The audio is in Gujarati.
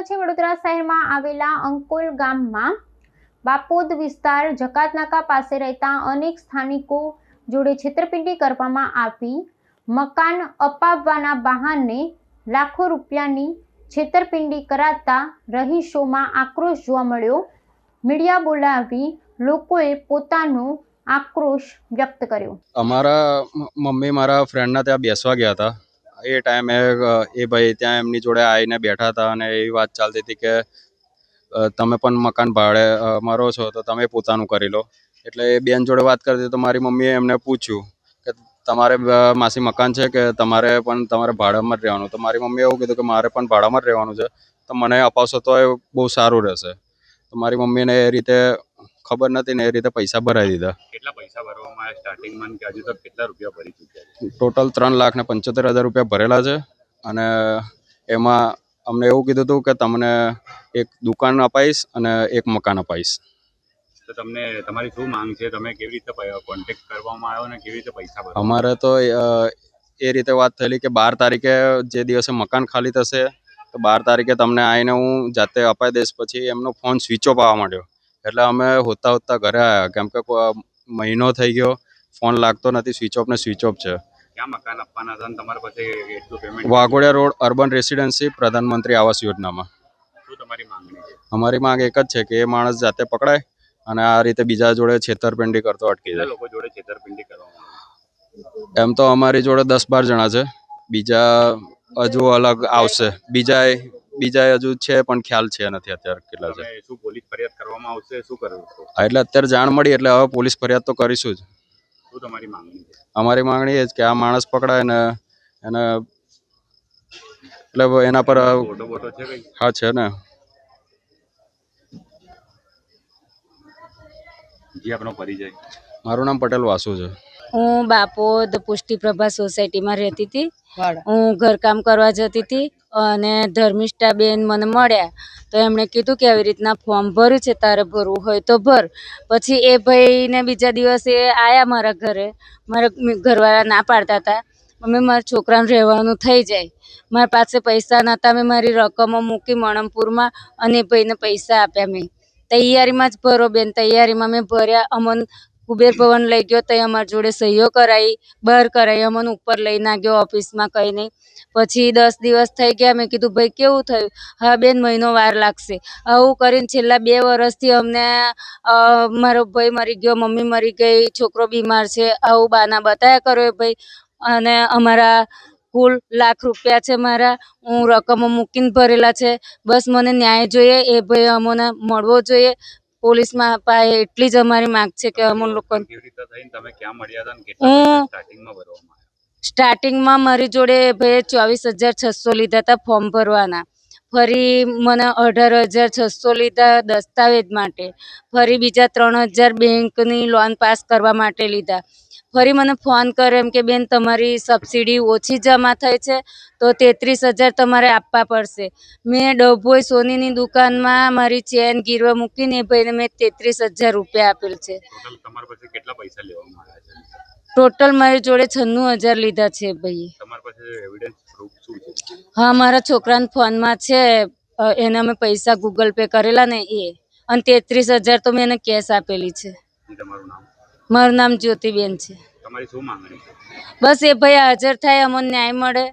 છે વડોદરા શહેરમાં આવેલા અંકોલ ગામમાં બાપોદ વિસ્તાર જકાતનાકા પાસે રહેતા અનેક સ્થાનિકો જોડે છેતરપિંડી કરવામાં આવી મકાન અપાવવાના બહાને લાખો રૂપિયાની છેતરપિંડી કરાતા રહીશોમાં આક્રોશ જોવા મળ્યો। મીડિયા બોલાવી લોકોએ પોતાનો આક્રોશ વ્યક્ત કર્યો। અમારા મમ્મી મારા ફ્રેન્ડના ત્યાં બેસવા ગયા હતા। એ ટાઈમે એ ભાઈ ત્યાં એમની જોડે આવીને બેઠા હતા અને એવી વાત ચાલતી હતી કે તમે પણ મકાન ભાડે મરો છો તો તમે પોતાનું કરી લો। એટલે એ બેન જોડે વાત કરતી તો મારી મમ્મીએ એમને પૂછ્યું કે તમારે માસી મકાન છે કે તમારે ભાડામાં જ રહેવાનું? તો મારી મમ્મીએ એવું કીધું કે મારે પણ ભાડામાં જ રહેવાનું છે, તો મને અપાવશો તો એ બહુ સારું રહેશે। તો મારી મમ્મીને એ રીતે ખબર નથી ને એ રીતે પૈસા ભરાવી દીધા। કેટલા પૈસા ભરવામાં આવ્યા સ્ટાર્ટિંગમાં કે હજુ તક કેટલા રૂપિયા ભરી ચૂક્યા છે? ટોટલ 3,75,000 રૂપિયા ભરેલા છે અને એમાં અમને એવું કીધું હતું કે તમને એક દુકાન અપાઈશ અને એક મકાન અપાઈશ। તો તમને તમારી શું માંગ છે? તમે કેવી રીતે કોન્ટેક્ટ કરવામાં આવ્યો અને કેવી રીતે પૈસા ભરવા? અમારે તો એ રીતે વાત થયેલી કે 12 તારીખે જે દિવસે મકાન ખાલી થશે તો 12 તારીખે તમને આવીને હું જાતે અપાઈ દઈશ। પછી એમનો ફોન સ્વિચ ઓફ આવવા માંડ્યો એટલે અમે હોતા ઘરે આવ્યા, કેમ કે મહિનો થઈ ગયો ફોન લાગતો નથી, સ્વિચ ઓફ છે। ક્યાં મકાન આપવાના હતા તમારા પાસે એટલું payment? Waghodia road urban residency પ્રધાનમંત્રી આવાસ યોજનામાં। શું તમારી માંગણી છે? અમારી માંગ એક જ છે કે એ માણસ જાતે પકડાય અને આ રીતે બીજા જોડે છેતરપિંડી કરતો અટકી જાય। લોકો જોડે છેતરપિંડી કરવામાં આવે? એમ તો અમારી જોડે 10-12 જણા છે, બીજા હજુ અલગ આવશે, બીજા હજુ છે પણ ખ્યાલ છે નથી અત્યારે કેટલા છે। શું પોલીસ ફરિયાદ કરવામાં આવશે? શું કરવું? એટલે અત્યારે જાણ મળી એટલે હવે પોલીસ ફરિયાદ તો કરીશું જ। શું તમારી માંગણી છે? અમારી માંગણી એ જ કે આ માણસ પકડાય ને એને એટલે એના પર ફોટો છે કઈ? હા છે ને। જી આપનો પરિચય? મારું નામ પટેલ વાસુ છે। હું બાપોદ પુષ્ટિપ્રભા સોસાયટીમાં રહેતી હતી। હું ઘરકામ કરવા જતી હતી અને ધર્મિષ્ઠાબેન મને મળ્યા તો એમણે કીધું કે આવી રીતના ફોર્મ ભર્યું છે, તારે ભરવું હોય તો ભર। પછી એ ભાઈને બીજા દિવસે આવ્યા મારા ઘરે, મારા ઘરવાળા ના પાડતા હતા, મમ્મી મારા છોકરાને રહેવાનું થઈ જાય, મારા પાસે પૈસા નહોતા, મેં મારી રકમો મૂકી મણમપુરમાં અને એ ભાઈને પૈસા આપ્યા। મેં તૈયારીમાં જ ભરો બેન, તૈયારીમાં મેં ભર્યા, અમને કુબેર ભવન લઈ ગયો, તો અમારી જોડે સહીઓ કરાવી, બહાર કરાવી, અમને ઉપર લઈ ના ગયો ઓફિસમાં, કંઈ નહીં। પછી 10 દિવસ થઈ ગયા, મેં કીધું ભાઈ કેવું થયું? હા બેન મહિનો વાર લાગશે। આવું કરીને છેલ્લા 2 વર્ષથી અમને મારો ભાઈ મરી ગયો, મમ્મી મરી ગઈ, છોકરો બીમાર છે, આવું બાના બતાવ્યા કરો એ ભાઈ। અને અમારા કુલ લાખ રૂપિયા છે મારા, હું રકમો મૂકીને ભરેલા છે, બસ મને ન્યાય જોઈએ, એ ભાઈ અમને મળવો જોઈએ। પોલીસમાં પાસે એટલી જ અમારી માંગ છે કે અમુક લોકો કેવી રીતે થઈને તમે ક્યાં મળ્યા હતા અને કેટલા પૈસા સ્ટાર્ટિંગમાં ભરવામાં આવ્યા? સ્ટાર્ટિંગમાં મારી જોડે ભાઈ 24,600 લીધા હતા ફોર્મ ભરવાના, ફરી મને 18,600 લીધા દસ્તાવેજ માટે, ફરી બીજા 3,000 બેંકની લોન પાસ કરવા માટે લીધા। ફરી મને ફોન કરે એમ કે બેન તમારી સબસિડી ઓછી જમા થઈ છે તો 33,000 તમારે આપવા પડશે। મેં ડભોઈ સોનીની દુકાનમાં મારી ચેન ગીરવે મૂકીને એ ભાઈને મેં 33,000 રૂપિયા આપેલ છે। ટોટલ તમારા પાસે કેટલા પૈસા લેવામાં આવ્યા છે? ટોટલ મારી જોડે 96,000 લીધા છે ભાઈ। તમારા પાસે એવિડન્સ પ્રૂફ શું છે? હા મારા છોકરાના ફોનમાં છે, એને અમે પૈસા ગૂગલ પે કરેલા ને એ, અને 33,000 તો મેં એને કેશ આપેલી છે। તમારું નામ? મારું નામ જ્યોતિબેન છે। તમારી શું માંગણી છે? બસ એ ભાઈ હાજર થાય, અમને ન્યાય મળે।